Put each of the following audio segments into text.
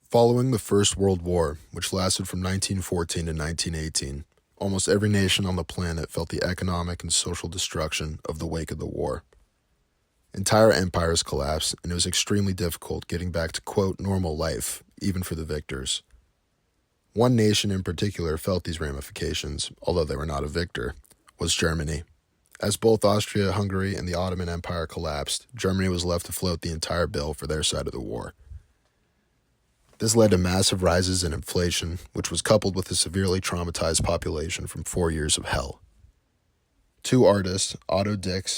Following the First World War, which lasted from 1914 to 1918, almost every nation on the planet felt the economic and social destruction of the wake of the war. Entire empires collapsed, and it was extremely difficult getting back to, quote, normal life, even for the victors. One nation in particular felt these ramifications, although they were not a victor, was Germany. As both Austria-Hungary and the Ottoman Empire collapsed, Germany was left to float the entire bill for their side of the war. This led to massive rises in inflation, which was coupled with a severely traumatized population from 4 years of hell. Two artists, Otto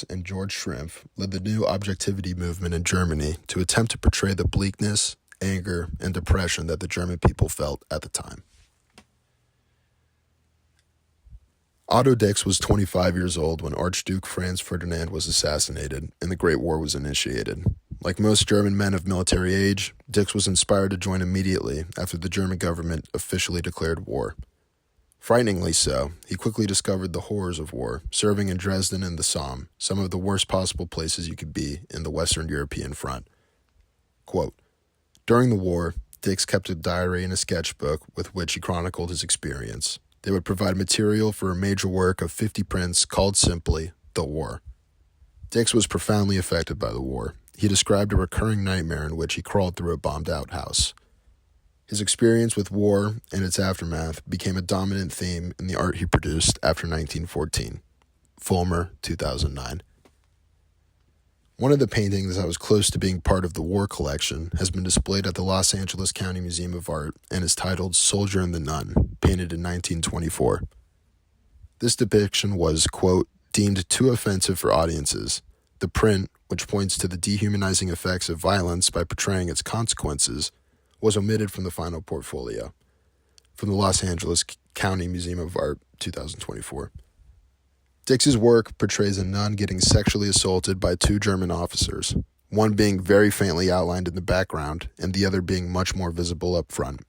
and Georg Schrimpf, led the new Objectivity movement in Germany to attempt to portray the bleakness, anger, and depression that the German people felt at the time. Otto was 25 years old when Archduke Franz Ferdinand was assassinated and the Great War was initiated. Like most German men of military age, Dix was inspired to join immediately after the German government officially declared war. Frighteningly so, he quickly discovered the horrors of war, serving in Dresden and the Somme, some of the worst possible places you could be in the Western European front. Quote, during the war, Dix kept a diary and a sketchbook with which he chronicled his experience. They would provide material for a major work of 50 prints called simply The War. Dix was profoundly affected by the war. He described a recurring nightmare in which he crawled through a bombed-out house. His experience with war and its aftermath became a dominant theme in the art he produced after 1914. Fulmer, 2009. One of the paintings that was close to being part of the war collection has been displayed at the Los Angeles County Museum of Art and is titled Soldier and the Nun, painted in 1924. This depiction was, quote, deemed too offensive for audiences. The print, which points to the dehumanizing effects of violence by portraying its consequences, was omitted from the final portfolio. From the Los Angeles County Museum of Art, 2024. Dix's work portrays a nun getting sexually assaulted by two German officers, one being very faintly outlined in the background and the other being much more visible up front.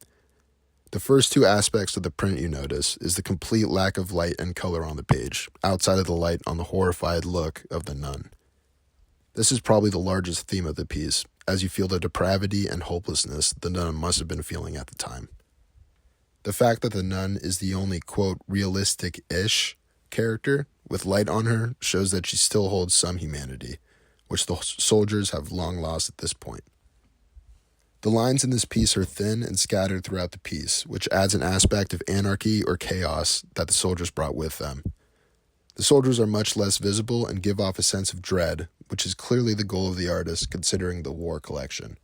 The first two aspects of the print you notice is the complete lack of light and color on the page, outside of the light on the horrified look of the nun. This is probably the largest theme of the piece, as you feel the depravity and hopelessness the nun must have been feeling at the time. The fact that the nun is the only, quote, realistic-ish character with light on her shows that she still holds some humanity, which the soldiers have long lost at this point. The lines in this piece are thin and scattered throughout the piece, which adds an aspect of anarchy or chaos that the soldiers brought with them. The soldiers are much less visible and give off a sense of dread, which is clearly the goal of the artist considering the war collection.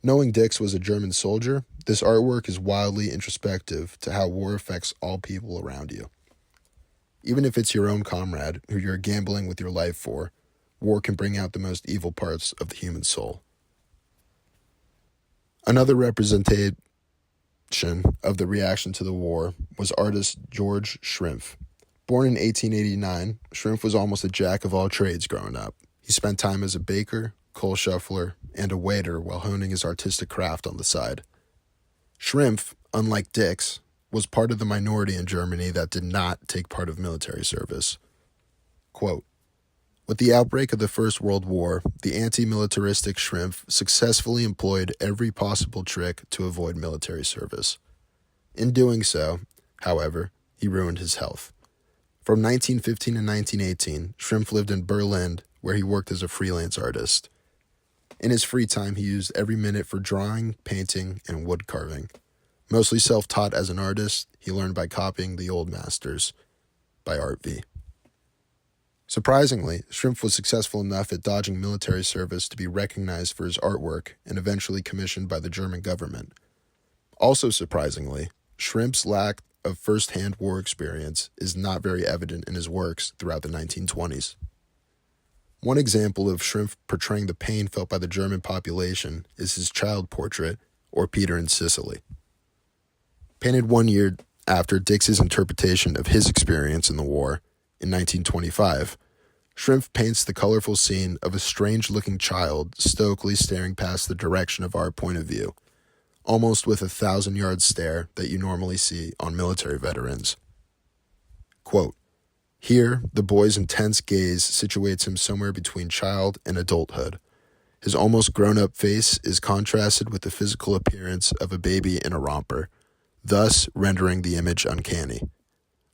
Knowing Dix was a German soldier, this artwork is wildly introspective to how war affects all people around you. Even if it's your own comrade who you're gambling with your life for, war can bring out the most evil parts of the human soul. Another representation of the reaction to the war was artist Georg Schrimpf. Born in 1889, Schrimpf was almost a jack of all trades growing up. He spent time as a baker, coal shuffler, and a waiter while honing his artistic craft on the side. Schrimpf, unlike Dix, was part of the minority in Germany that did not take part of military service. Quote, with the outbreak of the First World War, the anti-militaristic Schrimpf successfully employed every possible trick to avoid military service. In doing so, however, he ruined his health. From 1915 to 1918, Schrimpf lived in Berlin, where he worked as a freelance artist. In his free time, he used every minute for drawing, painting, and wood carving. Mostly self-taught as an artist, he learned by copying the old masters by Artvee. Surprisingly, Schrimpf was successful enough at dodging military service to be recognized for his artwork and eventually commissioned by the German government. Also surprisingly, Schrimpf's lack of first-hand war experience is not very evident in his works throughout the 1920s. One example of Schrimpf portraying the pain felt by the German population is his child portrait, or Peter in Sicily. Painted 1 year after Dix's interpretation of his experience in the war, in 1925, Schrimpf paints the colorful scene of a strange-looking child stoically staring past the direction of our point of view, almost with a 1,000-yard stare that you normally see on military veterans. Quote, here, the boy's intense gaze situates him somewhere between child and adulthood. His almost grown-up face is contrasted with the physical appearance of a baby in a romper, thus rendering the image uncanny.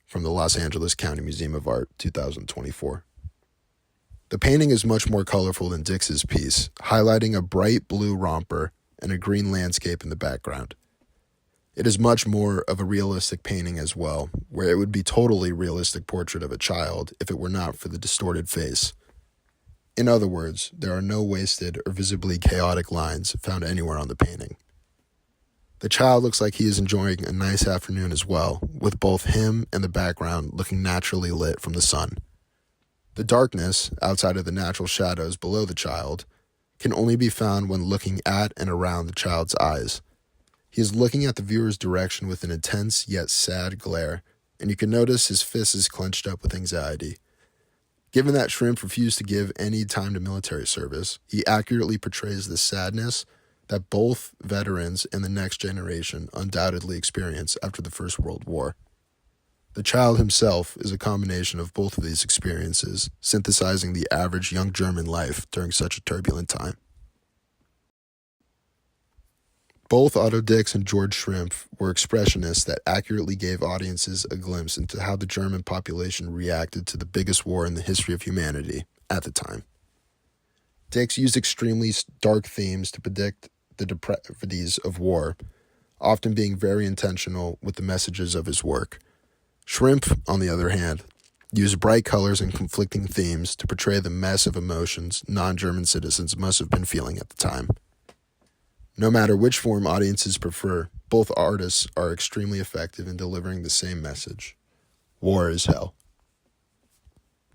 From the Los Angeles County Museum of Art, 2024. The painting is much more colorful than Dix's piece, highlighting a bright blue romper and a green landscape in the background. It is much more of a realistic painting as well, where it would be totally realistic portrait of a child if it were not for the distorted face. In other words, there are no wasted or visibly chaotic lines found anywhere on the painting. The child looks like he is enjoying a nice afternoon as well, with both him and the background looking naturally lit from the sun. The darkness, outside of the natural shadows below the child, can only be found when looking at and around the child's eyes. He is looking at the viewer's direction with an intense yet sad glare, and you can notice his fist is clenched up with anxiety. Given that Schrimpf refused to give any time to military service, he accurately portrays the sadness that both veterans and the next generation undoubtedly experienced after the First World War. The child himself is a combination of both of these experiences, synthesizing the average young German life during such a turbulent time. Both Otto Dix and Georg Schrimpf were expressionists that accurately gave audiences a glimpse into how the German population reacted to the biggest war in the history of humanity at the time. Dix used extremely dark themes to predict the depravities of war, often being very intentional with the messages of his work. Schrimpf, on the other hand, used bright colors and conflicting themes to portray the mess of emotions non-German citizens must have been feeling at the time. No matter which form audiences prefer, both artists are extremely effective in delivering the same message. War is hell.